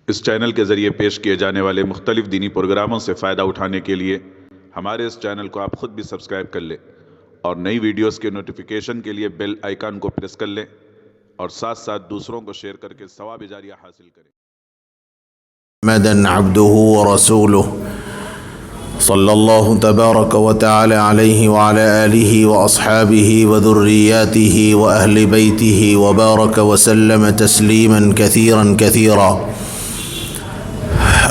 اس channel کے ذریعے پیش کیے جانے والے مختلف دینی پروگراموں سے فائدہ اٹھانے کے لیے ہمارے اس چینل کو آپ خود بھی سبسکرائب کر لیں اور نئی ویڈیوز کے نوٹیفیکیشن کے لیے بیل آئیکن کو پریس کر لیں اور ساتھ ساتھ دوسروں کو شیئر کر کے ثواب جاریہ حاصل کریں۔ محمدًا عبده ورسوله صلى الله تبارك وتعالى عليه وعلى آله وأصحابه وذرياته وأهل بيته وبارك وسلم تسليما كثيرا كثيرا.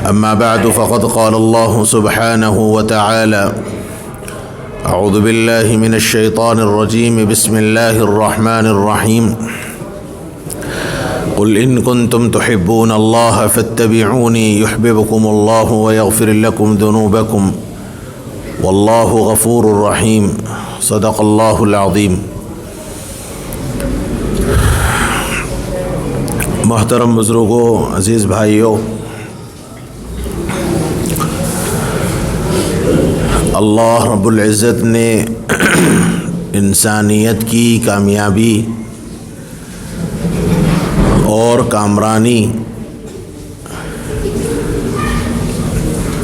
أما بعد فقد قال الله سبحانه وتعالى أعوذ بالله من الشيطان الرجيم بسم الله الرحمن الرحيم قل إن كنتم تحبون الله فاتبعوني يحببكم الله ويغفر لكم ذنوبكم والله غفور رحيم. صدق الله العظيم. محترم بزرگوں، عزیز بھائیوں، اللہ رب العزت نے انسانیت کی کامیابی اور کامرانی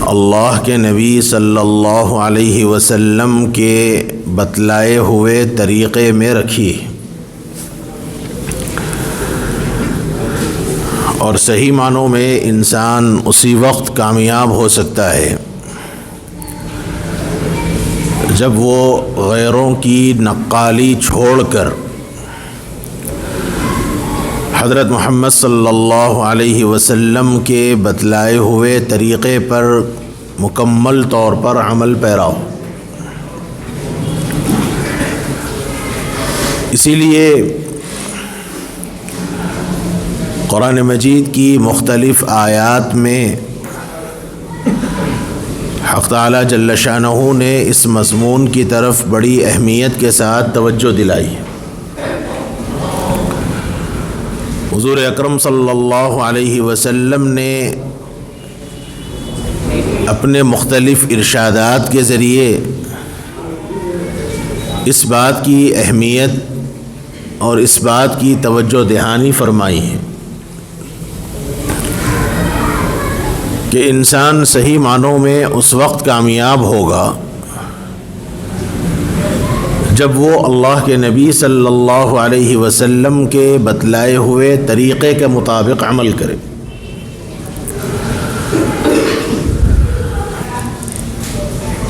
اللہ کے نبی صلی اللہ علیہ وسلم کے بتلائے ہوئے طریقے میں رکھی، اور صحیح معنوں میں انسان اسی وقت کامیاب ہو سکتا ہے جب وہ غیروں کی نقالی چھوڑ کر حضرت محمد صلی اللہ علیہ وسلم کے بتلائے ہوئے طریقے پر مکمل طور پر عمل پیرا ہو۔ اسی لیے قرآن مجید کی مختلف آیات میں حق تعالی جل شانہ نے اس مضمون کی طرف بڑی اہمیت کے ساتھ توجہ دلائی ہے۔ حضور اکرم صلی اللہ علیہ وسلم نے اپنے مختلف ارشادات کے ذریعے اس بات کی اہمیت اور اس بات کی توجہ دہانی فرمائی ہے کہ انسان صحیح معنوں میں اس وقت کامیاب ہوگا جب وہ اللہ کے نبی صلی اللہ علیہ وسلم کے بتلائے ہوئے طریقے کے مطابق عمل کرے۔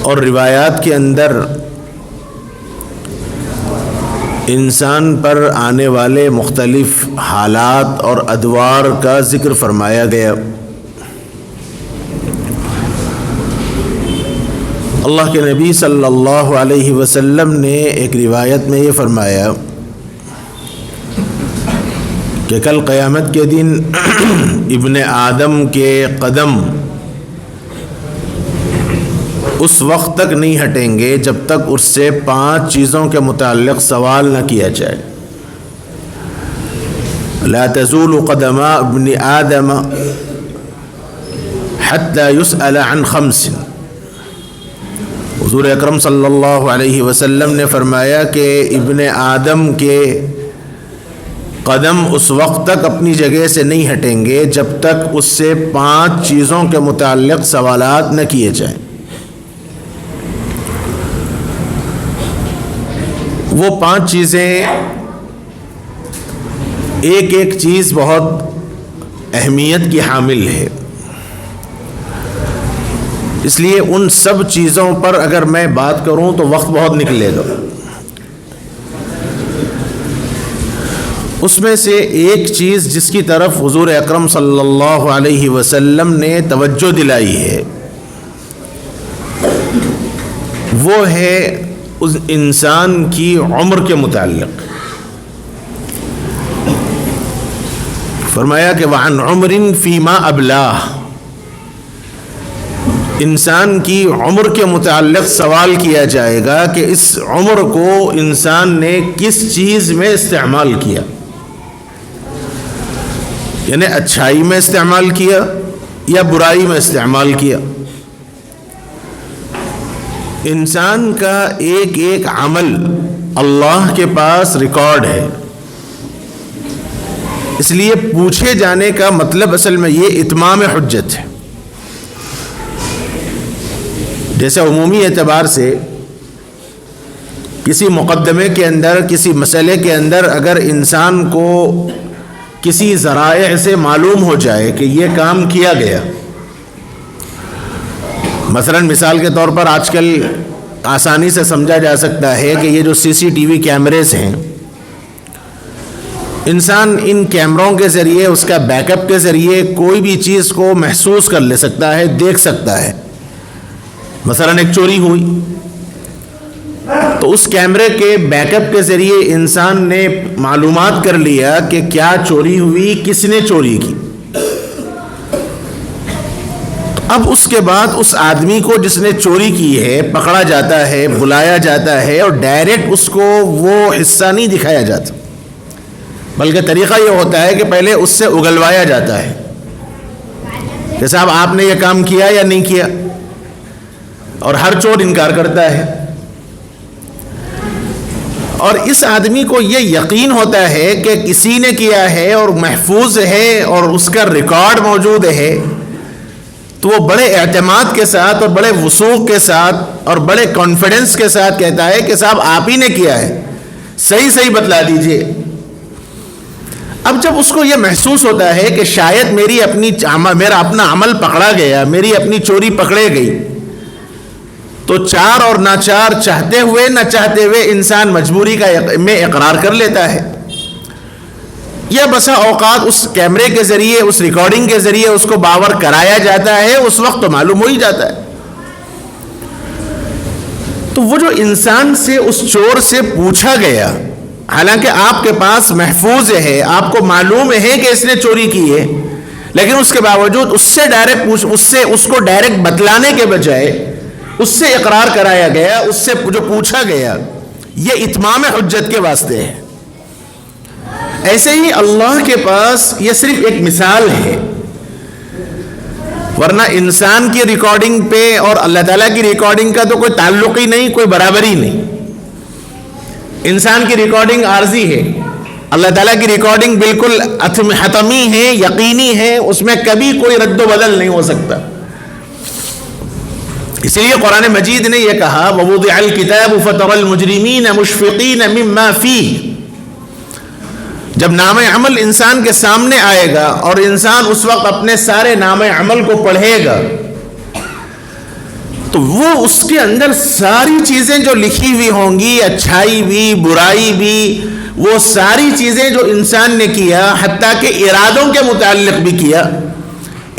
اور روایات کے اندر انسان پر آنے والے مختلف حالات اور ادوار کا ذکر فرمایا گیا۔ اللہ کے نبی صلی اللہ علیہ وسلم نے ایک روایت میں یہ فرمایا کہ کل قیامت کے دن ابن آدم کے قدم اس وقت تک نہیں ہٹیں گے جب تک اس سے 5 چیزوں کے متعلق سوال نہ کیا جائے۔ لا تزول قدما ابن آدم حتى يسأل عن 5۔ حضور اکرم صلی اللہ علیہ وسلم نے فرمایا کہ ابن آدم کے قدم اس وقت تک اپنی جگہ سے نہیں ہٹیں گے جب تک اس سے 5 چیزوں کے متعلق سوالات نہ کیے جائیں۔ وہ 5 چیزیں، ایک ایک چیز بہت اہمیت کی حامل ہے، اس لیے ان سب چیزوں پر اگر میں بات کروں تو وقت بہت نکلے گا۔ اس میں سے ایک چیز جس کی طرف حضور اکرم صلی اللہ علیہ وسلم نے توجہ دلائی ہے وہ ہے اس انسان کی عمر کے متعلق۔ فرمایا کہ وعن عمر فیما ابلاہ، انسان کی عمر کے متعلق سوال کیا جائے گا کہ اس عمر کو انسان نے کس چیز میں استعمال کیا، یعنی اچھائی میں استعمال کیا یا برائی میں استعمال کیا۔ انسان کا ایک ایک عمل اللہ کے پاس ریکارڈ ہے، اس لیے پوچھے جانے کا مطلب اصل میں یہ اتمام حجت ہے. جیسے عمومی اعتبار سے کسی مقدمے کے اندر، کسی مسئلے کے اندر اگر انسان کو کسی ذرائع سے معلوم ہو جائے کہ یہ کام کیا گیا، مثلاً مثال کے طور پر آج کل آسانی سے سمجھا جا سکتا ہے کہ یہ جو CCTV کیمریز ہیں، انسان ان کیمروں کے ذریعے، اس کا بیک اپ کے ذریعے کوئی بھی چیز کو محسوس کر لے سکتا ہے، دیکھ سکتا ہے. مثلاً ایک چوری ہوئی تو اس کیمرے کے بیک اپ کے ذریعے انسان نے معلومات کر لیا کہ کیا چوری ہوئی، کس نے چوری کی. اب اس کے بعد اس آدمی کو جس نے چوری کی ہے پکڑا جاتا ہے، بلایا جاتا ہے، اور ڈائریکٹ اس کو وہ حصہ نہیں دکھایا جاتا، بلکہ طریقہ یہ ہوتا ہے کہ پہلے اس سے اگلوایا جاتا ہے کہ صاحب آپ نے یہ کام کیا یا نہیں کیا، اور ہر چور انکار کرتا ہے. اور اس آدمی کو یہ یقین ہوتا ہے کہ کسی نے کیا ہے اور محفوظ ہے اور اس کا ریکارڈ موجود ہے، تو وہ بڑے اعتماد کے ساتھ اور بڑے وثوق کے ساتھ اور بڑے کانفیڈنس کے ساتھ کہتا ہے کہ صاحب آپ ہی نے کیا ہے، صحیح بتلا دیجئے. اب جب اس کو یہ محسوس ہوتا ہے کہ شاید میرا اپنا عمل پکڑا گیا، میری اپنی چوری پکڑے گئی، تو چار اور ناچار، چاہتے ہوئے نہ چاہتے ہوئے انسان مجبوری میں اقرار کر لیتا ہے. یا بسا اوقات اس کیمرے کے ذریعے، اس ریکارڈنگ کے ذریعے اس کو باور کرایا جاتا ہے، اس وقت تو معلوم ہو ہی جاتا ہے. تو وہ جو انسان سے، اس چور سے پوچھا گیا، حالانکہ آپ کے پاس محفوظ ہے، آپ کو معلوم ہے کہ اس نے چوری کی ہے، لیکن اس کے باوجود اس سے ڈائریکٹ اس کو ڈائریکٹ بتلانے کے بجائے اس سے اقرار کرایا گیا، اس سے جو پوچھا گیا، یہ اتمام حجت کے واسطے ہے. ایسے ہی اللہ کے پاس یہ صرف ایک مثال ہے، ورنہ انسان کی ریکارڈنگ پہ اور اللہ تعالیٰ کی ریکارڈنگ کا تو کوئی تعلق ہی نہیں، کوئی برابری نہیں. انسان کی ریکارڈنگ عارضی ہے، اللہ تعالیٰ کی ریکارڈنگ بالکل حتمی ہے، یقینی ہے، اس میں کبھی کوئی رد و بدل نہیں ہو سکتا. اس لیے قرآن مجید نے یہ کہا وَوُضِعَ الْكِتَابُ فَتَرَى الْمُجْرِمِينَ مُشْفِقِينَ مِمَّا فِيهِ. جب نام عمل انسان کے سامنے آئے گا اور انسان اس وقت اپنے سارے نام عمل کو پڑھے گا، تو وہ اس کے اندر ساری چیزیں جو لکھی ہوئی ہوں گی، اچھائی بھی، برائی بھی، وہ ساری چیزیں جو انسان نے کیا، حتیٰ کہ ارادوں کے متعلق بھی کیا،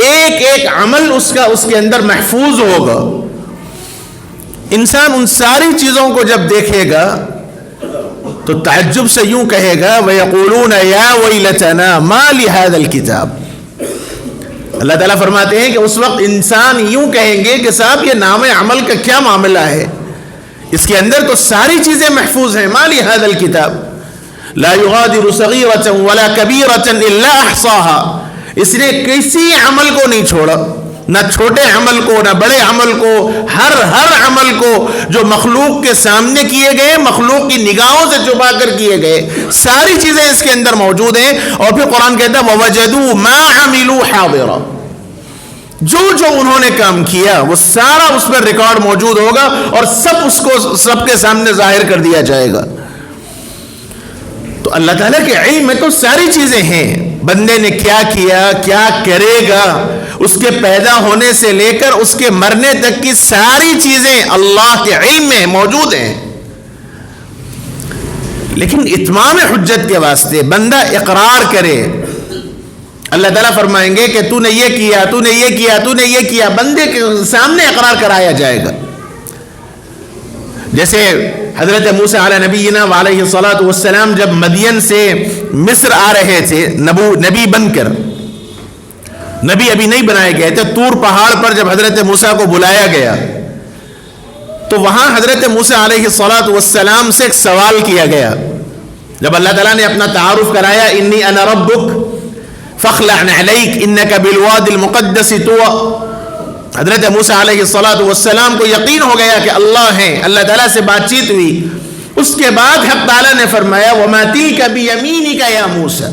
ایک ایک عمل اس کے اندر محفوظ ہوگا. انسان ان ساری چیزوں کو جب دیکھے گا تو تعجب سے یوں کہے گا وَيَقُولُونَ يَا وَيْلَتَنَا مَا لِهَذَا الْكِتَابِ. اللہ تعالیٰ فرماتے ہیں کہ اس وقت انسان یوں کہیں گے کہ صاحب یہ نام عمل کا کیا معاملہ ہے، اس کے اندر تو ساری چیزیں محفوظ ہیں. مَا لِهَذَا الْكِتَابِ لَا يُغَادِرُ صَغِيرَةً وَلَا كَبِيرَةً إِلَّا أَحْصَاهَا. اس نے کسی عمل کو نہیں چھوڑا، نہ چھوٹے عمل کو، نہ بڑے عمل کو، ہر عمل کو جو مخلوق کے سامنے کیے گئے، مخلوق کی نگاہوں سے چھپا کر کیے گئے، ساری چیزیں اس کے اندر موجود ہیں. اور پھر قرآن کہتا ہے وَوَجَدُوا مَا عَمِلُوا حَاضِرًا. جو انہوں نے کام کیا وہ سارا اس پر ریکارڈ موجود ہوگا اور سب کے سامنے ظاہر کر دیا جائے گا. تو اللہ تعالیٰ کے علم میں تو ساری چیزیں ہیں، بندے نے کیا کیا، کیا کرے گا، اس کے پیدا ہونے سے لے کر اس کے مرنے تک کی ساری چیزیں اللہ کے علم میں موجود ہیں. لیکن اتمام حجت کے واسطے بندہ اقرار کرے. اللہ تعالیٰ فرمائیں گے کہ تو نے یہ کیا، تو نے یہ کیا، تو نے یہ کیا، بندے کے سامنے اقرار کرایا جائے گا. جیسے حضرت موسیٰ علیہ نبینا وعلیہ الصلاۃ والسلام جب مدین سے مصر آ رہے تھے نبی بن کر، نبی ابھی نہیں بنائے گئے تھے، طور پہاڑ پر جب حضرت موسیٰ کو بلایا گیا تو وہاں حضرت موسیٰ علیہ الصلاۃ والسلام سے ایک سوال کیا گیا. جب اللہ تعالیٰ نے اپنا تعارف کرایا انی انا ربک فاخلع نعلیک انک بالواد المقدس طوى، حضرت موسیٰ علیہ الصلاۃ والسلام کو یقین ہو گیا کہ اللہ ہیں، اللہ تعالیٰ سے بات چیت ہوئی. اس کے بعد حق تعالیٰ نے فرمایا وما تلک بیمینک یا موسیٰ،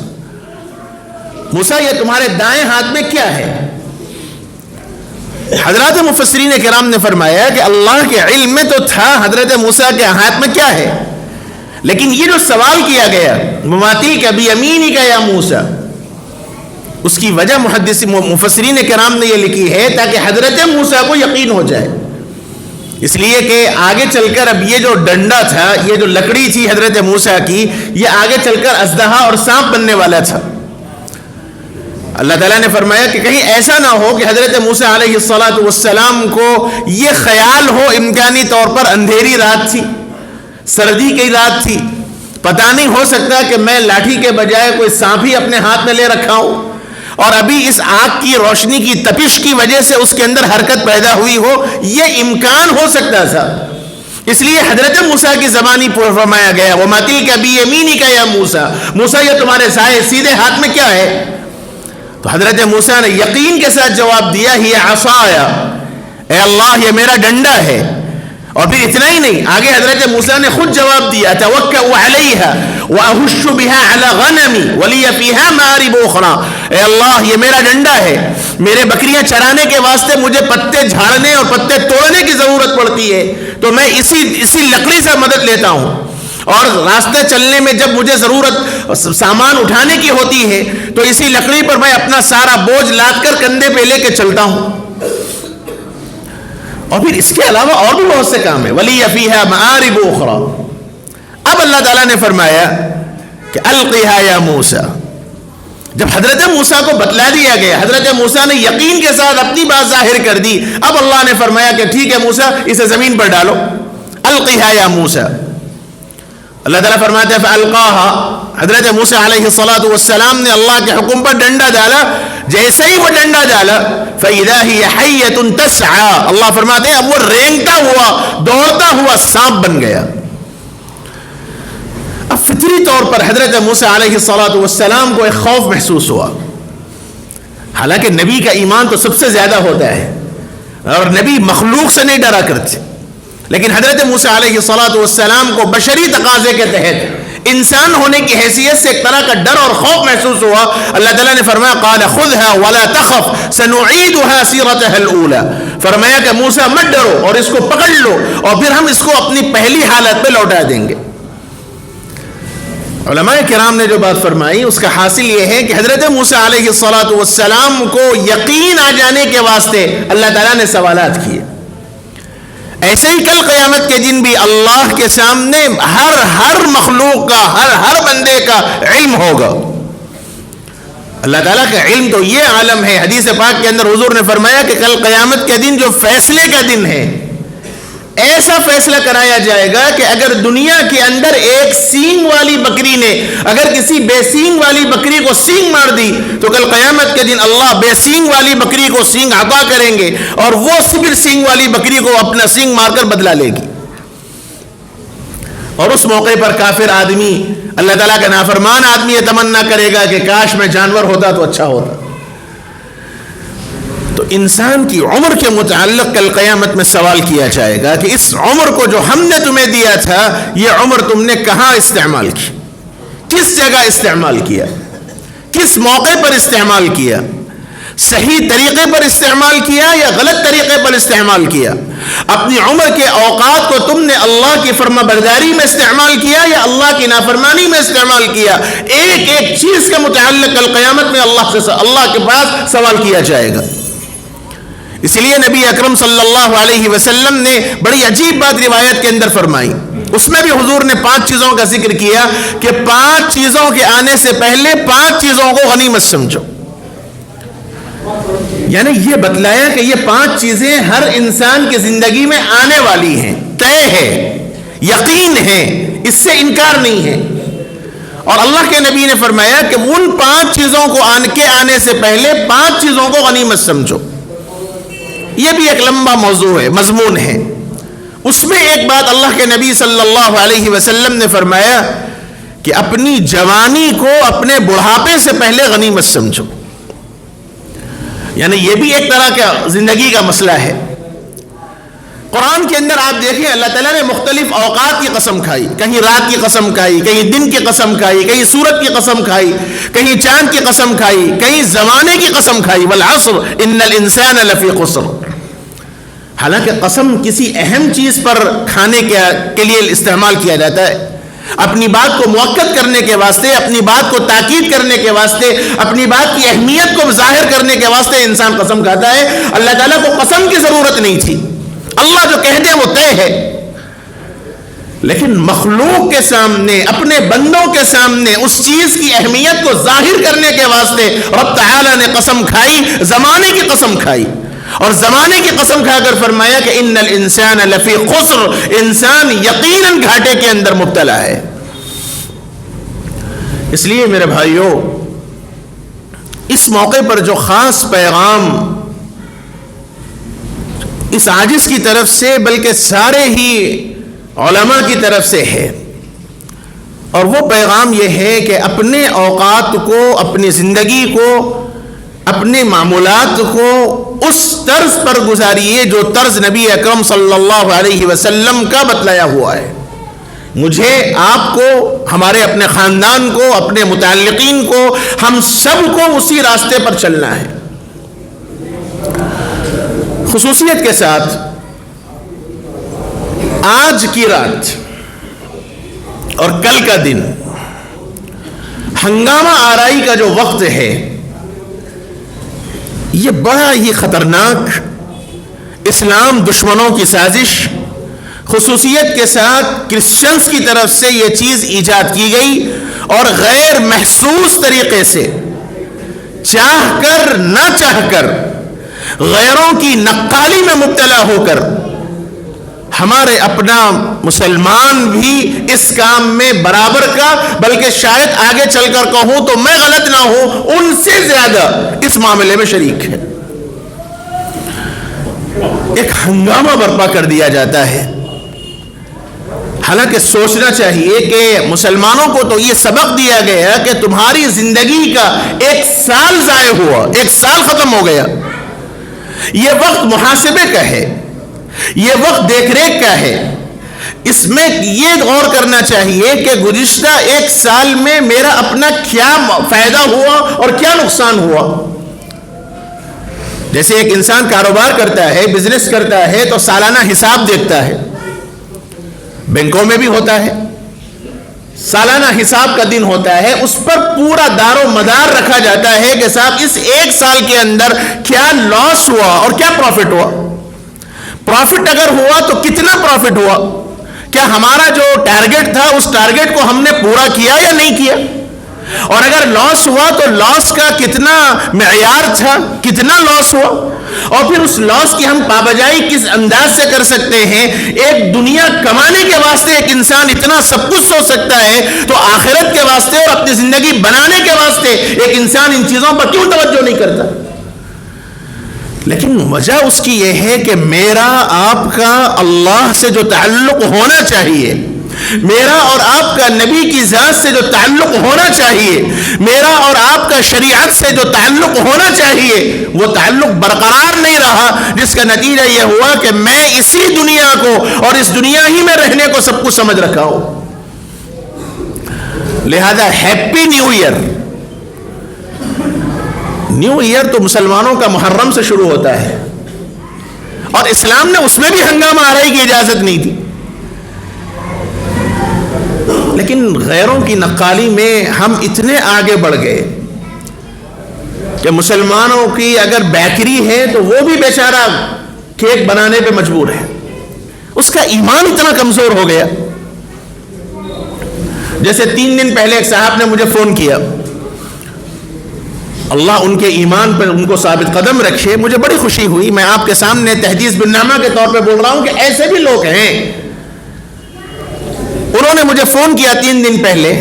موسیٰ یہ تمہارے دائیں ہاتھ میں کیا ہے؟ حضرات مفسرین کرام نے فرمایا کہ اللہ کے علم میں تو تھا حضرت موسیٰ کے ہاتھ میں کیا ہے، لیکن یہ جو سوال کیا گیا وَمَا تِلْكَ بِيَمِينِكَ يَا موسیٰ، اس کی وجہ مفسرین کرام نے یہ لکھی ہے تاکہ حضرت موسیٰ کو یقین ہو جائے، اس لیے کہ آگے چل کر اب یہ جو ڈنڈا تھا، یہ جو لکڑی تھی حضرت موسیٰ کی، یہ آگے چل کر اژدہا اور سانپ بننے والا تھا۔ اللہ تعالیٰ نے فرمایا کہ کہیں ایسا نہ ہو کہ حضرت موسیٰ علیہ السلام کو یہ خیال ہو امکانی طور پر اندھیری رات تھی، سردی کی رات تھی، پتہ نہیں ہو سکتا کہ میں لاٹھی کے بجائے کوئی سانپ ہی اپنے ہاتھ میں لے رکھا ہوں، اور ابھی اس آگ کی روشنی کی تپش کی وجہ سے اس کے اندر حرکت پیدا ہوئی ہو، یہ امکان ہو سکتا تھا۔ اس لیے حضرت موسیٰ کی زبانی فرمایا گیا وَمَا تِلْكَ بِيَمِينِكَ يَا موسیٰ، موسیٰ یہ تمہارے سیدھے ہاتھ میں کیا ہے؟ تو حضرت موسیٰ نے یقین کے ساتھ جواب دیا ہی عصایا، اے اللہ یہ میرا ڈنڈا ہے۔ اور پھر اتنا ہی نہیں، آگے حضرت موسیٰ نے خود جواب دیا توکأ علیہا واہش بہا علی غنمی ولی فیہا مآرب اخری، اے اللہ یہ میرا ڈنڈا ہے، میرے بکریاں چرانے کے واسطے مجھے پتے جھاڑنے اور پتے توڑنے کی ضرورت پڑتی ہے، تو میں اسی لکڑی سے مدد لیتا ہوں، اور راستے چلنے میں جب مجھے ضرورت سامان اٹھانے کی ہوتی ہے تو اسی لکڑی پر میں اپنا سارا بوجھ لاد کر کندھے پہ لے کے چلتا ہوں۔ اور پھر اس کے علاوہ اور بھی بہت سے کام ہیں، وَلِيَ فِيهَا مَآرِبُ أُخْرَى۔ اب اللہ تعالیٰ نے فرمایا کہ القیہا یا موسیٰ، جب حضرت موسیٰ کو بتلا دیا گیا، حضرت موسیٰ نے یقین کے ساتھ اپنی بات ظاہر کر دی، اب اللہ نے فرمایا کہ ٹھیک ہے موسیٰ اسے زمین پر ڈالو، القیہا یا موسیٰ۔ اللہ تعالیٰ فرماتے ہیں فَأَلْقَاهَا، حضرت موسیٰ علیہ السلام نے اللہ کے حکم پر ڈنڈا ڈالا، جیسے ہی وہ ڈنڈا ڈالا فَإِذَا هِيَ حَيَّةٌ تَسْعَىٰ، اللہ فرماتے ہیں اب وہ رینگتا ہوا دوڑتا ہوا سانپ بن گیا۔ اب فطری طور پر حضرت موسیٰ علیہ السلام کو ایک خوف محسوس ہوا، حالانکہ نبی کا ایمان تو سب سے زیادہ ہوتا ہے اور نبی مخلوق سے نہیں ڈرا کرتے، لیکن حضرت موسیٰ علیہ السلام کو بشری تقاضے کے تحت انسان ہونے کی حیثیت سے ایک طرح کا ڈر اور خوف محسوس ہوا۔ اللہ تعالیٰ نے فرمایا قال خذها ولا تخف سنعيدها سيرتها الاولى، فرمایا کہ موسیٰ مت ڈرو اور اس کو پکڑ لو اور پھر ہم اس کو اپنی پہلی حالت پہ لوٹا دیں گے۔ علماء کرام نے جو بات فرمائی اس کا حاصل یہ ہے کہ حضرت موسیٰ علیہ السلام کو یقین آ جانے کے واسطے اللہ تعالیٰ نے سوالات کیے۔ ایسے ہی کل قیامت کے دن بھی اللہ کے سامنے ہر مخلوق کا ہر بندے کا علم ہوگا۔ اللہ تعالیٰ کا علم تو یہ عالم ہے، حدیث پاک کے اندر حضور نے فرمایا کہ کل قیامت کے دن جو فیصلے کا دن ہے، ایسا فیصلہ کرایا جائے گا کہ اگر دنیا کے اندر ایک سینگ والی بکری نے اگر کسی بے سینگ والی بکری کو سینگ مار دی تو کل قیامت کے دن اللہ بے سینگ والی بکری کو سینگ عطا کریں گے اور وہ صرف سینگ والی بکری کو اپنا سینگ مار کر بدلا لے گی۔ اور اس موقع پر کافر آدمی، اللہ تعالیٰ کا نافرمان آدمی یہ تمنا کرے گا کہ کاش میں جانور ہوتا تو اچھا ہوتا۔ تو انسان کی عمر کے متعلق کل قیامت میں سوال کیا جائے گا کہ اس عمر کو جو ہم نے تمہیں دیا تھا یہ عمر تم نے کہاں استعمال کی، کس جگہ استعمال کیا، کس موقع پر استعمال کیا، صحیح طریقے پر استعمال کیا یا غلط طریقے پر استعمال کیا، اپنی عمر کے اوقات کو تم نے اللہ کی فرما برداری میں استعمال کیا یا اللہ کی نافرمانی میں استعمال کیا۔ ایک ایک چیز کے متعلق کل قیامت میں اللہ کے پاس سوال کیا جائے گا۔ اس لیے نبی اکرم صلی اللہ علیہ وسلم نے بڑی عجیب بات روایت کے اندر فرمائی، اس میں بھی حضور نے 5 چیزوں کا ذکر کیا کہ 5 چیزوں کے آنے سے پہلے 5 چیزوں کو غنیمت سمجھو، یعنی یہ بتلایا کہ یہ 5 چیزیں ہر انسان کی زندگی میں آنے والی ہیں، طے ہے، یقین ہے، اس سے انکار نہیں ہے۔ اور اللہ کے نبی نے فرمایا کہ ان 5 چیزوں کو آنے سے پہلے 5 چیزوں کو غنیمت سمجھو۔ یہ بھی ایک لمبا موضوع ہے، مضمون ہے۔ اس میں ایک بات اللہ کے نبی صلی اللہ علیہ وسلم نے فرمایا کہ اپنی جوانی کو اپنے بڑھاپے سے پہلے غنیمت سمجھو، یعنی یہ بھی ایک طرح کا زندگی کا مسئلہ ہے قرآن کے اندر آپ دیکھیں اللہ تعالیٰ نے مختلف اوقات کی قسم کھائی، کہیں رات کی قسم کھائی، کہیں دن کی قسم کھائی، کہیں سورج کی قسم کھائی، کہیں چاند کی قسم کھائی، کہیں زمانے کی قسم کھائی، والعصر ان الانسان لفی خسر۔ حالانکہ قسم کسی اہم چیز پر کھانے کے لیے استعمال کیا جاتا ہے، اپنی بات کو مؤکد کرنے کے واسطے، اپنی بات کو تاکید کرنے کے واسطے، اپنی بات کی اہمیت کو ظاہر کرنے کے واسطے انسان قسم کھاتا ہے۔ اللہ تعالیٰ کو قسم کی ضرورت نہیں تھی، اللہ جو کہتے ہیں وہ طے ہے، لیکن مخلوق کے سامنے، اپنے بندوں کے سامنے اس چیز کی اہمیت کو ظاہر کرنے کے واسطے رب تعالیٰ نے قسم کھائی، زمانے کی قسم کھائی، اور زمانے کی قسم کھا کر فرمایا کہ ان الانسان لفی خسر، انسان یقیناً گھاٹے کے اندر مبتلا ہے۔ اس لیے میرے بھائیوں، اس موقع پر جو خاص پیغام اس عاجز کی طرف سے بلکہ سارے ہی علماء کی طرف سے ہے، اور وہ پیغام یہ ہے کہ اپنے اوقات کو، اپنی زندگی کو، اپنے معمولات کو اس طرز پر گزاریے جو طرز نبی اکرم صلی اللہ علیہ وسلم کا بتلایا ہوا ہے۔ مجھے، آپ کو، ہمارے اپنے خاندان کو، اپنے متعلقین کو، ہم سب کو اسی راستے پر چلنا ہے۔ خصوصیت کے ساتھ آج کی رات اور کل کا دن ہنگامہ آرائی کا جو وقت ہے، یہ بڑا ہی خطرناک اسلام دشمنوں کی سازش، خصوصیت کے ساتھ کرسچنز کی طرف سے یہ چیز ایجاد کی گئی، اور غیر محسوس طریقے سے، چاہ کر نہ چاہ کر، غیروں کی نقالی میں مبتلا ہو کر، ہمارے اپنا مسلمان بھی اس کام میں برابر کا، بلکہ شاید آگے چل کر کہوں تو میں غلط نہ ہوں، ان سے زیادہ اس معاملے میں شریک ہے۔ ایک ہنگامہ برپا کر دیا جاتا ہے۔ حالانکہ سوچنا چاہیے کہ مسلمانوں کو تو یہ سبق دیا گیا کہ تمہاری زندگی کا 1 سال ضائع ہوا، 1 سال ختم ہو گیا۔ یہ وقت محاسبے کا ہے، یہ وقت دیکھ ریکھ کا ہے۔ اس میں یہ غور کرنا چاہیے کہ گزشتہ 1 سال میں میرا اپنا کیا فائدہ ہوا اور کیا نقصان ہوا۔ جیسے ایک انسان کاروبار کرتا ہے، بزنس کرتا ہے، تو سالانہ حساب دیکھتا ہے، بینکوں میں بھی ہوتا ہے، سالانہ حساب کا دن ہوتا ہے، اس پر پورا دار و مدار رکھا جاتا ہے کہ صاحب اس 1 سال کے اندر کیا لاس ہوا اور کیا پروفٹ ہوا۔ پروفٹ اگر ہوا تو کتنا پروفٹ ہوا، کیا ہمارا جو ٹارگٹ تھا اس ٹارگٹ کو ہم نے پورا کیا یا نہیں کیا، اور اگر لاس ہوا تو لاس کا کتنا معیار تھا، کتنا لاس ہوا، اور پھر اس لاس کی ہم پابجائی کس انداز سے کر سکتے ہیں۔ ایک دنیا کمانے کے واسطے ایک انسان اتنا سب کچھ سوچ سکتا ہے، تو آخرت کے واسطے اور اپنی زندگی بنانے کے واسطے ایک انسان ان چیزوں پر کیوں توجہ نہیں کرتا؟ لیکن وجہ اس کی یہ ہے کہ میرا آپ کا اللہ سے جو تعلق ہونا چاہیے، میرا اور آپ کا نبی کی ذات سے جو تعلق ہونا چاہیے، میرا اور آپ کا شریعت سے جو تعلق ہونا چاہیے، وہ تعلق برقرار نہیں رہا، جس کا نتیجہ یہ ہوا کہ میں اسی دنیا کو اور اس دنیا ہی میں رہنے کو سب کچھ سمجھ رکھا ہوں۔ لہذا happy new year. New year تو مسلمانوں کا محرم سے شروع ہوتا ہے، اور اسلام نے اس میں بھی ہنگامہ آرائی کی اجازت نہیں تھی، لیکن غیروں کی نقالی میں ہم اتنے آگے بڑھ گئے کہ مسلمانوں کی اگر بیکری ہے تو وہ بھی بیچارہ کیک بنانے پہ مجبور ہے، اس کا ایمان اتنا کمزور ہو گیا۔ جیسے 3 دن پہلے ایک صاحب نے مجھے فون کیا، اللہ ان کے ایمان پر ان کو ثابت قدم رکھے، مجھے بڑی خوشی ہوئی۔ میں آپ کے سامنے تحدیث بالنامہ کے طور پہ بول رہا ہوں کہ ایسے بھی لوگ ہیں۔ انہوں نے مجھے فون کیا 3 دن پہلے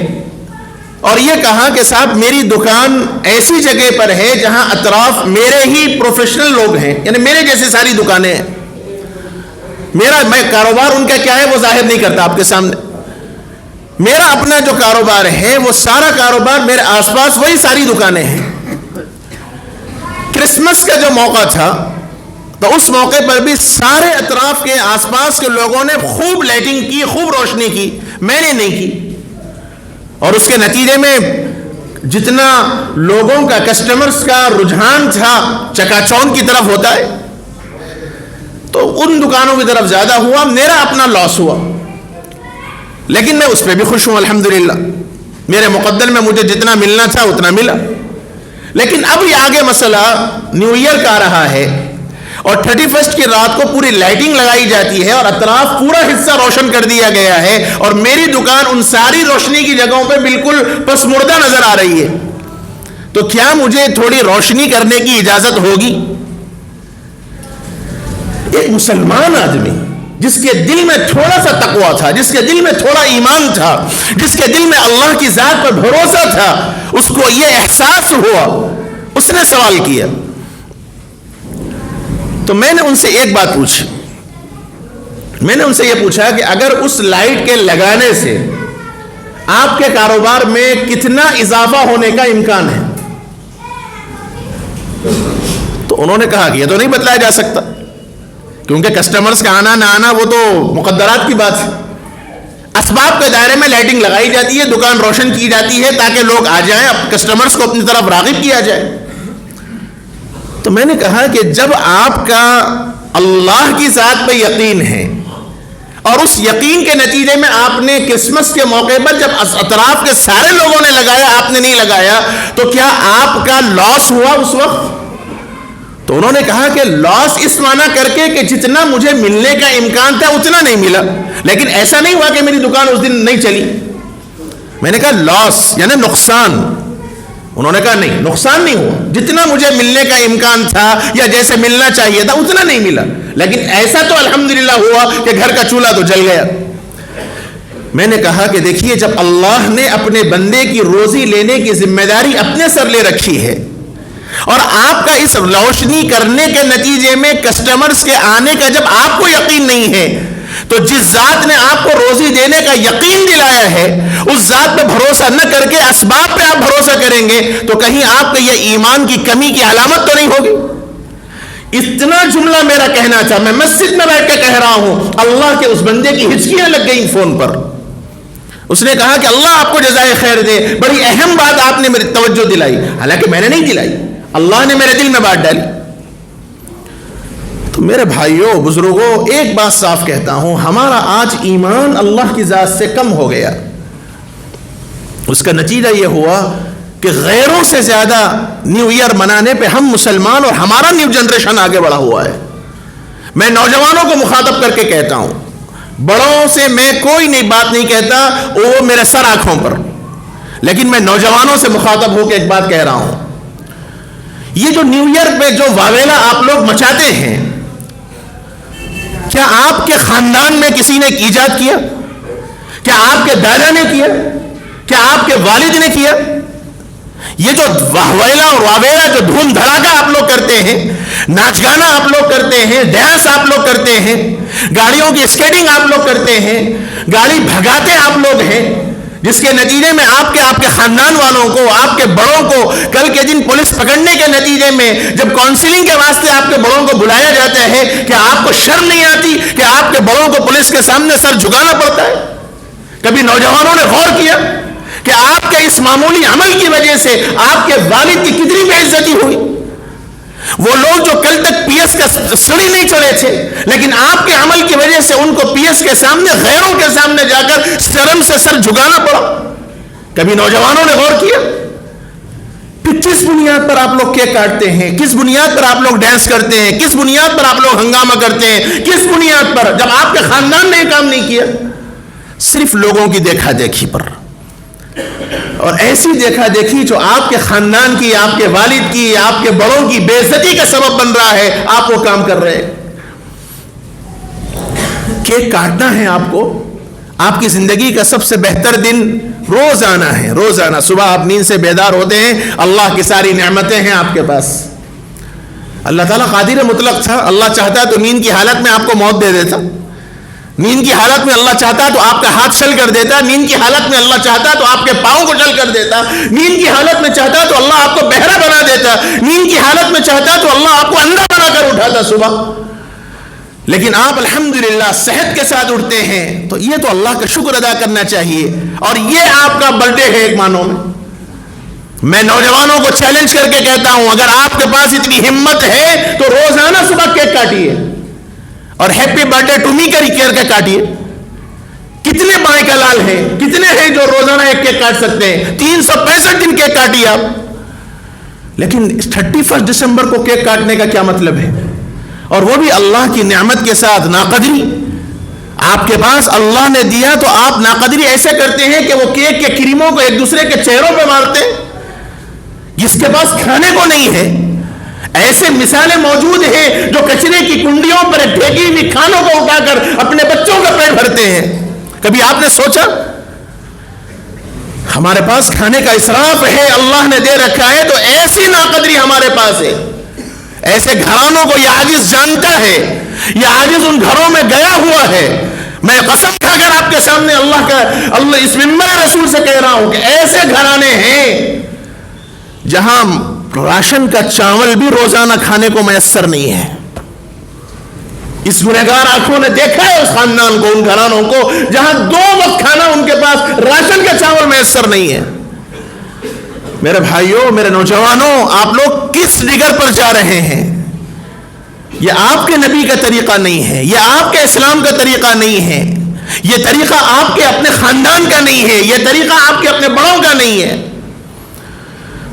اور یہ کہا کہ صاحب میری دکان ایسی جگہ پر ہے جہاں اطراف میرے ہی پروفیشنل لوگ ہیں، یعنی میرے جیسے ساری دکانیں ہیں۔ میں کاروبار ان کا کیا ہے وہ ظاہر نہیں کرتا آپ کے سامنے، میرا اپنا جو کاروبار ہے وہ سارا کاروبار میرے آس پاس وہی ساری دکانیں ہیں۔ کرسمس کا جو موقع تھا تو اس موقع پر بھی سارے اطراف کے آس پاس کے لوگوں نے خوب لائٹنگ کی، خوب روشنی کی، میں نے نہیں کی، اور اس کے نتیجے میں جتنا لوگوں کا، کسٹمرز کا رجحان تھا چکا چوند کی طرف ہوتا ہے، تو ان دکانوں کی طرف زیادہ ہوا، میرا اپنا لاس ہوا، لیکن میں اس پہ بھی خوش ہوں الحمدللہ، میرے مقدر میں مجھے جتنا ملنا تھا اتنا ملا۔ لیکن اب یہ آگے مسئلہ نیو ایئر کا آ رہا ہے اور 31 کی رات کو پوری لائٹنگ لگائی جاتی ہے اور اطراف پورا حصہ روشن کر دیا گیا ہے، اور میری دکان ان ساری روشنی کی جگہوں پہ بالکل پس مردہ نظر آ رہی ہے، تو کیا مجھے تھوڑی روشنی کرنے کی اجازت ہوگی؟ ایک مسلمان آدمی جس کے دل میں تھوڑا سا تقویٰ تھا، جس کے دل میں تھوڑا ایمان تھا، جس کے دل میں اللہ کی ذات پر بھروسہ تھا، اس کو یہ احساس ہوا، اس نے سوال کیا۔ تو میں نے ان سے ایک بات پوچھی، میں نے ان سے یہ پوچھا کہ اگر اس لائٹ کے لگانے سے آپ کے کاروبار میں کتنا اضافہ ہونے کا امکان ہے؟ تو انہوں نے کہا کہ یہ تو نہیں بتلایا جا سکتا، کیونکہ کسٹمرز کا آنا نہ آنا وہ تو مقدرات کی بات ہے، اسباب کے دائرے میں لائٹنگ لگائی جاتی ہے، دکان روشن کی جاتی ہے تاکہ لوگ آ جائیں، کسٹمرز کو اپنی طرف راغب کیا جائے۔ تو میں نے کہا کہ جب آپ کا اللہ کی ذات پہ یقین ہے اور اس یقین کے نتیجے میں آپ نے کرسمس کے موقع پر جب اطراف کے سارے لوگوں نے لگایا، آپ نے نہیں لگایا، تو کیا آپ کا لاس ہوا اس وقت؟ تو انہوں نے کہا کہ لاس اس معنی کر کے کہ جتنا مجھے ملنے کا امکان تھا اتنا نہیں ملا، لیکن ایسا نہیں ہوا کہ میری دکان اس دن نہیں چلی۔ میں نے کہا لاس یعنی نقصان، انہوں نے کہا نہیں، نقصان نہیں ہوا، جتنا مجھے ملنے کا امکان تھا یا جیسے ملنا چاہیے تھا اتنا نہیں ملا، لیکن ایسا تو الحمدللہ ہوا کہ گھر کا چولہا تو جل گیا۔ میں نے کہا کہ دیکھیے، جب اللہ نے اپنے بندے کی روزی لینے کی ذمہ داری اپنے سر لے رکھی ہے اور آپ کا اس روشنی کرنے کے نتیجے میں کسٹمرز کے آنے کا جب آپ کو یقین نہیں ہے، تو جس ذات نے آپ کو روزی دینے کا یقین دلایا ہے اس ذات پہ بھروسہ نہ کر کے اسباب پہ آپ بھروسہ کریں گے تو کہیں آپ کے یہ ایمان کی کمی کی علامت تو نہیں ہوگی۔ اتنا جملہ میرا کہنا تھا، میں مسجد میں بیٹھ کے کہہ رہا ہوں، اللہ کے اس بندے کی ہچکیاں لگ گئیں فون پر۔ اس نے کہا کہ اللہ آپ کو جزائے خیر دے، بڑی اہم بات آپ نے میری توجہ دلائی، حالانکہ میں نے نہیں دلائی، اللہ نے میرے دل میں بات ڈالی۔ تو میرے بھائیوں بزرگوں، ایک بات صاف کہتا ہوں، ہمارا آج ایمان اللہ کی ذات سے کم ہو گیا۔ اس کا نتیجہ یہ ہوا کہ غیروں سے زیادہ نیو ایئر منانے پہ ہم مسلمان اور ہمارا نیو جنریشن آگے بڑھا ہوا ہے۔ میں نوجوانوں کو مخاطب کر کے کہتا ہوں، بڑوں سے میں کوئی نئی بات نہیں کہتا، وہ میرے سر آنکھوں پر، لیکن میں نوجوانوں سے مخاطب ہو کے ایک بات کہہ رہا ہوں، یہ جو نیو ایئر پہ جو واویلا آپ لوگ مچاتے ہیں، کیا آپ کے خاندان میں کسی نے ایجاد کیا؟ کیا آپ کے دادا نے کیا؟ کیا آپ کے والد نے کیا؟ یہ جو واویلا اور واویلا جو دھوم دھڑاکا آپ لوگ کرتے ہیں، ناچ گانا آپ لوگ کرتے ہیں، ڈانس آپ لوگ کرتے ہیں، گاڑیوں کی اسکیٹنگ آپ لوگ کرتے ہیں، گاڑی بھگاتے آپ لوگ ہیں، جس کے نتیجے میں آپ کے خاندان والوں کو، آپ کے بڑوں کو کل کے دن پولیس پکڑنے کے نتیجے میں جب کاؤنسلنگ کے واسطے آپ کے بڑوں کو بلایا جاتا ہے، کہ آپ کو شرم نہیں آتی کہ آپ کے بڑوں کو پولیس کے سامنے سر جھکانا پڑتا ہے؟ کبھی نوجوانوں نے غور کیا کہ آپ کے اس معمولی عمل کی وجہ سے آپ کے والد کی کتنی بے عزتی ہوئی؟ وہ لوگ جو کل تک پی ایس کا سڑی نہیں چڑھے تھے، لیکن آپ کے عمل کی وجہ سے ان کو پی ایس کے سامنے، غیروں کے سامنے جا کر شرم سے سر جھکانا پڑا۔ کبھی نوجوانوں نے غور کیا کہ کس بنیاد پر آپ لوگ کیک کاٹتے ہیں، کس بنیاد پر آپ لوگ ڈانس کرتے ہیں، کس بنیاد پر آپ لوگ ہنگامہ کرتے ہیں، کس بنیاد پر، جب آپ کے خاندان نے یہ کام نہیں کیا؟ صرف لوگوں کی دیکھا دیکھی پر، اور ایسی دیکھا دیکھی جو آپ کے خاندان کی، آپ کے والد کی، آپ کے بڑوں کی بے عزتی کا سبب بن رہا ہے، آپ وہ کام کر رہے ہیں۔ کیک کاٹنا ہے آپ کو، آپ کی زندگی کا سب سے بہتر دن روزانہ ہے، روزانہ صبح آپ نیند سے بیدار ہوتے ہیں، اللہ کی ساری نعمتیں ہیں آپ کے پاس۔ اللہ تعالیٰ قادر مطلق تھا، اللہ چاہتا تو نیند کی حالت میں آپ کو موت دے دیتا، نیند کی حالت میں اللہ چاہتا تو آپ کا ہاتھ شل کر دیتا، نیند کی حالت میں اللہ چاہتا تو آپ کے پاؤں کو شل کر دیتا، نیند کی حالت میں چاہتا تو اللہ آپ کو بہرا بنا دیتا، نیند کی حالت میں چاہتا تو اللہ آپ کو اندھا بنا کر اٹھاتا۔ تھا صبح، لیکن آپ الحمدللہ صحت کے ساتھ اٹھتے ہیں، تو یہ تو اللہ کا شکر ادا کرنا چاہیے، اور یہ آپ کا برتھ ڈے ہے ایک معنوں میں۔ میں نوجوانوں کو چیلنج کر کے کہتا ہوں، اگر آپ کے پاس اتنی ہمت ہے تو روزانہ صبح کیک کاٹیے اور happy birthday to me کر کے کاٹیے۔ کتنے بائیں کا لال ہیں، کتنے ہیں جو روزانہ ایک کیک کاٹ سکتے ہیں؟ 365 دن کیک کاٹیے آپ، لیکن 31 دسمبر کو کیک کاٹنے کا کیا مطلب ہے؟ اور وہ بھی اللہ کی نعمت کے ساتھ ناقدری۔ آپ کے پاس اللہ نے دیا تو آپ ناقدری ایسے کرتے ہیں کہ وہ کیک کے کریموں کو ایک دوسرے کے چہروں پہ مارتے ہیں۔ جس کے پاس کھانے کو نہیں ہے، ایسے مثالیں موجود ہیں جو کچرے کی کنڈیوں پر پھینکی ہوئی کھانوں کو اٹھا کر اپنے بچوں کا پیٹ بھرتے ہیں۔ کبھی آپ نے سوچا؟ ہمارے پاس کھانے کا اسراف ہے، اللہ نے دے رکھا ہے، تو ایسی ناقدری ہمارے پاس ہے۔ ایسے گھرانوں کو یہ عاجز جانتا ہے، یہ عاجز ان گھروں میں گیا ہوا ہے۔ میں قسم کھا کر آپ کے سامنے اللہ اس ممبر رسول سے کہہ رہا ہوں کہ ایسے گھرانے ہیں جہاں راشن کا چاول بھی روزانہ کھانے کو میسر نہیں ہے۔ اس گنہگار آنکھوں نے دیکھا ہے اس خاندان کو، ان گھرانوں کو جہاں 2 وقت کھانا ان کے پاس راشن کا چاول میسر نہیں ہے۔ میرے بھائیوں، میرے نوجوانوں، آپ لوگ کس ڈگر پر جا رہے ہیں؟ یہ آپ کے نبی کا طریقہ نہیں ہے، یہ آپ کے اسلام کا طریقہ نہیں ہے، یہ طریقہ آپ کے اپنے خاندان کا نہیں ہے، یہ طریقہ آپ کے اپنے بڑوں کا نہیں ہے۔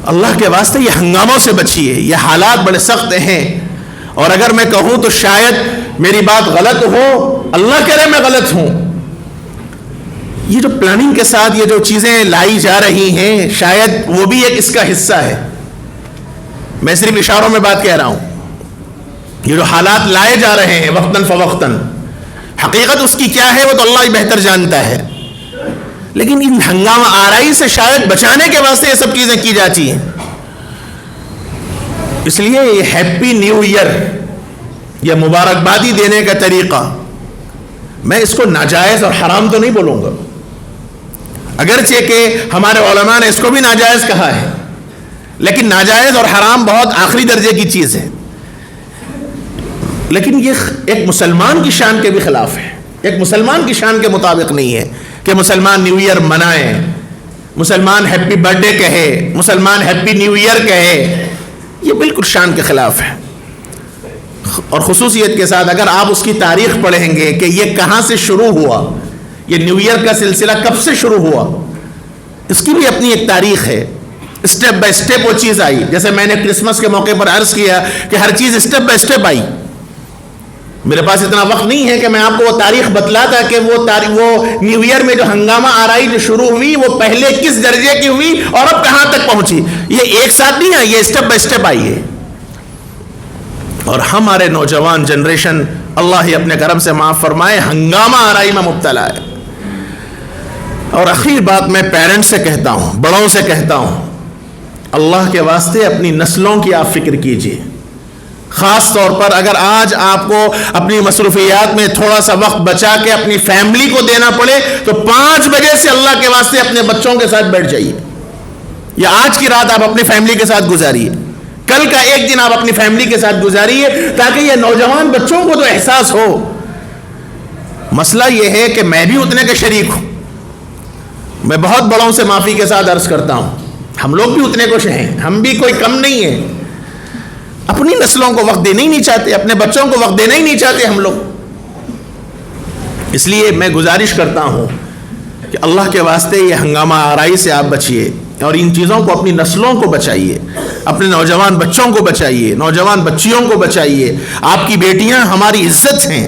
اللہ کے واسطے یہ ہنگاموں سے بچیے، یہ حالات بڑے سخت ہیں، اور اگر میں کہوں تو شاید میری بات غلط ہو، اللہ کرے میں غلط ہوں۔ یہ جو پلاننگ کے ساتھ یہ جو چیزیں لائی جا رہی ہیں، شاید وہ بھی ایک اس کا حصہ ہے۔ میں صرف اشاروں میں بات کہہ رہا ہوں۔ یہ جو حالات لائے جا رہے ہیں وقتاً فوقتاً، حقیقت اس کی کیا ہے وہ تو اللہ ہی بہتر جانتا ہے، لیکن ان ہنگامہ آرائی سے شاید بچانے کے واسطے یہ سب چیزیں کی جاتی ہیں۔ اس لیے یہ ہیپی نیو ایئر، یہ مبارکبادی دینے کا طریقہ، میں اس کو ناجائز اور حرام تو نہیں بولوں گا، اگرچہ کہ ہمارے علماء نے اس کو بھی ناجائز کہا ہے، لیکن ناجائز اور حرام بہت آخری درجے کی چیز ہے۔ لیکن یہ ایک مسلمان کی شان کے بھی خلاف ہے، ایک مسلمان کی شان کے مطابق نہیں ہے کہ مسلمان نیو ایئر منائیں، مسلمان ہیپی برتھ ڈے کہے، مسلمان ہیپی نیو ایئر کہے، یہ بالکل شان کے خلاف ہے۔ اور خصوصیت کے ساتھ اگر آپ اس کی تاریخ پڑھیں گے کہ یہ کہاں سے شروع ہوا، یہ نیو ایئر کا سلسلہ کب سے شروع ہوا، اس کی بھی اپنی ایک تاریخ ہے۔ اسٹیپ بائی اسٹیپ وہ چیز آئی، جیسے میں نے کرسمس کے موقع پر عرض کیا کہ ہر چیز اسٹیپ بائی اسٹیپ آئی۔ میرے پاس اتنا وقت نہیں ہے کہ میں آپ کو وہ تاریخ بتلاتا کہ وہ نیو ایئر میں جو ہنگامہ آرائی جو شروع ہوئی وہ پہلے کس درجے کی ہوئی اور اب کہاں تک پہنچی۔ یہ ایک ساتھ نہیں آئی، یہ اسٹیپ بائی اسٹیپ آئی ہے۔ اور ہمارے نوجوان جنریشن، اللہ ہی اپنے کرم سے معاف فرمائے، ہنگامہ آرائی میں مبتلا ہے۔ اور آخری بات میں پیرنٹس سے کہتا ہوں، بڑوں سے کہتا ہوں، اللہ کے واسطے اپنی نسلوں کی آپ فکر کیجیے۔ خاص طور پر اگر آج آپ کو اپنی مصروفیات میں تھوڑا سا وقت بچا کے اپنی فیملی کو دینا پڑے تو 5 بجے سے اللہ کے واسطے اپنے بچوں کے ساتھ بیٹھ جائیے، یا آج کی رات آپ اپنی فیملی کے ساتھ گزاریے، کل کا ایک دن آپ اپنی فیملی کے ساتھ گزاریے، تاکہ یہ نوجوان بچوں کو تو احساس ہو۔ مسئلہ یہ ہے کہ میں بھی اتنے کے شریک ہوں، میں بہت بڑوں سے معافی کے ساتھ عرض کرتا ہوں، ہم لوگ بھی اتنے کچھ ہیں، ہم بھی کوئی کم نہیں ہیں، اپنی نسلوں کو وقت دینا ہی نہیں چاہتے، اپنے بچوں کو وقت دینا ہی نہیں چاہتے ہم لوگ۔ اس لیے میں گزارش کرتا ہوں کہ اللہ کے واسطے یہ ہنگامہ آرائی سے آپ بچیے، اور ان چیزوں کو اپنی نسلوں کو بچائیے، اپنے نوجوان بچوں کو بچائیے، نوجوان بچیوں کو بچائیے۔ آپ کی بیٹیاں ہماری عزت ہیں،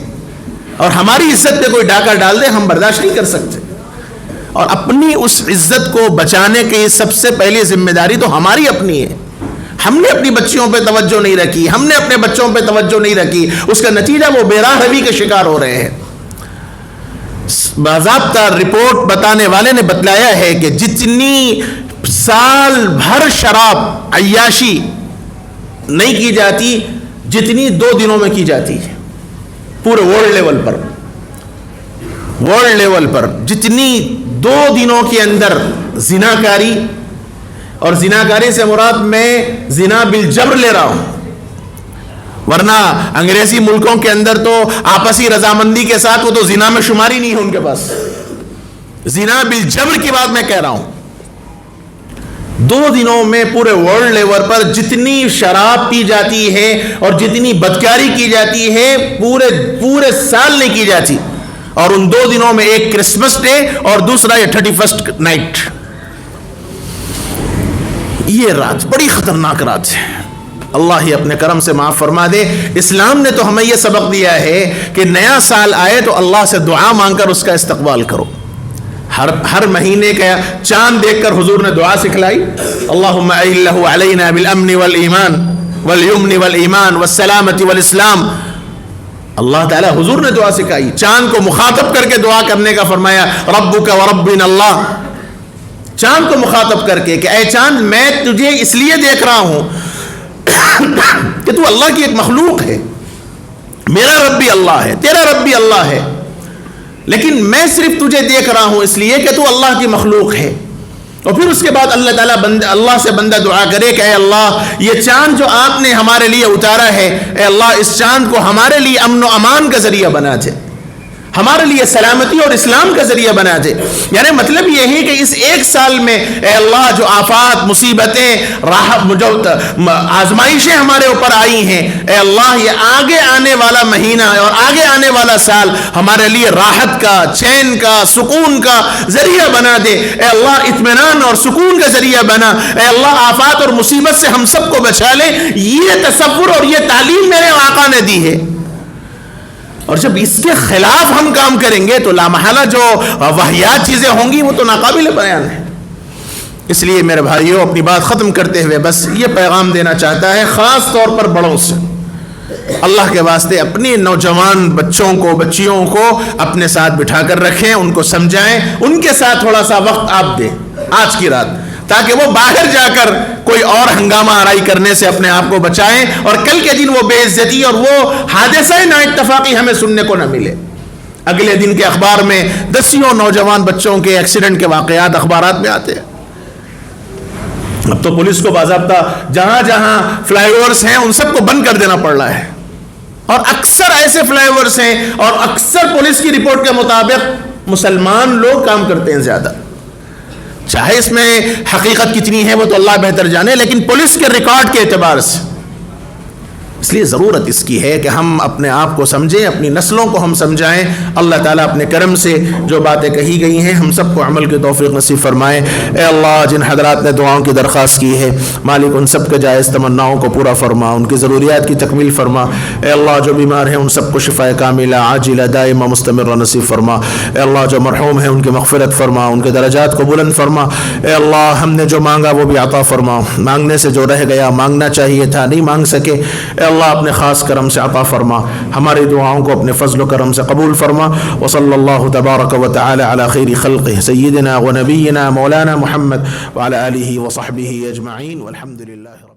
اور ہماری عزت پہ کوئی ڈاکہ ڈال دے ہم برداشت نہیں کر سکتے، اور اپنی اس عزت کو بچانے کی سب سے پہلی ذمہ داری تو ہماری اپنی ہے۔ ہم نے اپنی بچیوں پہ توجہ نہیں رکھی، ہم نے اپنے بچوں پہ توجہ نہیں رکھی، اس کا نتیجہ وہ بے راہ روی کے شکار ہو رہے ہیں۔ باضابطہ رپورٹ بتانے والے نے بتلایا ہے کہ جتنی سال بھر شراب عیاشی نہیں کی جاتی، جتنی 2 دنوں میں کی جاتی ہے پورے ورلڈ لیول پر جتنی 2 دنوں کے اندر زناکاری، اور زناکاری سے مراد میں زنا بالجبر لے رہا ہوں، ورنہ انگریزی ملکوں کے اندر تو آپسی رضامندی کے ساتھ وہ تو زنا میں شماری نہیں ہے ان کے پاس. زنا بالجبر کی بات میں کہہ رہا ہوں. 2 دنوں میں پورے ورلڈ لیول پر جتنی شراب پی جاتی ہے اور جتنی بدکاری کی جاتی ہے پورے سال نہیں کی جاتی. اور ان 2 دنوں میں ایک کرسمس ڈے اور دوسرا یہ 31st نائٹ. یہ رات بڑی خطرناک رات ہے. اللہ ہی اپنے کرم سے معاف فرما دے. اسلام نے تو ہمیں یہ سبق دیا ہے کہ نیا سال آئے تو اللہ سے دعا مانگ کر اس کا استقبال کرو. ہر مہینے کا چاند دیکھ کر حضور نے دعا سکھلائی, اللہم اہلہ علینا بالامن والایمان والیمن والایمان والسلامت والاسلام. اللہ تعالیٰ حضور نے دعا سکھائی, چاند کو مخاطب کر کے دعا کرنے کا فرمایا, ربک وربنا اللہ. چاند کو مخاطب کر کے کہ اے چاند میں تجھے اس لیے دیکھ رہا ہوں کہ تو اللہ کی ایک مخلوق ہے, میرا رب بھی اللہ ہے, تیرا رب بھی اللہ ہے, لیکن میں صرف تجھے دیکھ رہا ہوں اس لیے کہ تو اللہ کی مخلوق ہے. اور پھر اس کے بعد اللہ تعالیٰ اللہ سے بندہ دعا کرے کہ اے اللہ یہ چاند جو آپ نے ہمارے لیے اتارا ہے, اے اللہ اس چاند کو ہمارے لیے امن و امان کا ذریعہ بنا دے, ہمارے لیے سلامتی اور اسلام کا ذریعہ بنا دے. یعنی مطلب یہ ہے کہ اس ایک سال میں اے اللہ جو آفات, مصیبتیں, جو آزمائشیں ہمارے اوپر آئی ہیں, اے اللہ یہ آگے آنے والا مہینہ اور آگے آنے والا سال ہمارے لیے راحت کا, چین کا, سکون کا ذریعہ بنا دے. اے اللہ اطمینان اور سکون کا ذریعہ بنا. اے اللہ آفات اور مصیبت سے ہم سب کو بچا لے. یہ تصور اور یہ تعلیم میرے آقا نے دی ہے. اور جب اس کے خلاف ہم کام کریں گے تو لامحالہ جو واہیات چیزیں ہوں گی وہ تو ناقابل بیان ہے. اس لیے میرے بھائیوں اپنی بات ختم کرتے ہوئے بس یہ پیغام دینا چاہتا ہے, خاص طور پر بڑوں سے, اللہ کے واسطے اپنی نوجوان بچوں کو, بچیوں کو اپنے ساتھ بٹھا کر رکھیں, ان کو سمجھائیں, ان کے ساتھ تھوڑا سا وقت آپ دیں آج کی رات, تاکہ وہ باہر جا کر کوئی اور ہنگامہ آرائی کرنے سے اپنے آپ کو بچائیں اور کل کے دن وہ بے عزتی اور وہ حادثہ نا اتفاقی ہمیں سننے کو نہ ملے. اگلے دن کے اخبار میں دسیوں نوجوان بچوں کے ایکسیڈنٹ کے واقعات اخبارات میں آتے ہیں. اب تو پولیس کو باضابطہ جہاں جہاں فلائی اوورس ہیں ان سب کو بند کر دینا پڑ رہا ہے, اور اکثر ایسے فلائی اوورس ہیں اور اکثر پولیس کی رپورٹ کے مطابق مسلمان لوگ کام کرتے ہیں زیادہ. چاہے اس میں حقیقت کتنی ہے وہ تو اللہ بہتر جانے, لیکن پولیس کے ریکارڈ کے اعتبار سے اس لیے ضرورت اس کی ہے کہ ہم اپنے آپ کو سمجھیں, اپنی نسلوں کو ہم سمجھائیں. اللہ تعالیٰ اپنے کرم سے جو باتیں کہی گئی ہیں ہم سب کو عمل کی توفیق نصیب فرمائے. اے اللہ جن حضرات نے دعاؤں کی درخواست کی ہے مالک ان سب کے جائز تمناؤں کو پورا فرما, ان کی ضروریات کی تکمیل فرما. اے اللہ جو بیمار ہیں ان سب کو شفا کاملہ عاجلہ دائمہ مستمرہ نصیب فرما. اے اللہ جو مرحوم ہیں ان کی مغفرت فرما, ان کے درجات کو بلند فرما. اے اللہ ہم نے جو مانگا وہ بھی عطا فرما, مانگنے سے جو رہ گیا, مانگنا چاہیے تھا نہیں مانگ سکے, اے اللہ اپنے خاص کرم سے عطا فرما. ہماری دعاؤں کو اپنے فضل و کرم سے قبول فرما. وصلی اللہ تبارک و تعالی علی خیر خلقہ سیدنا و نبینا مولانا محمد وعلی آلہ و صحبہ اجمعین والحمد للہ.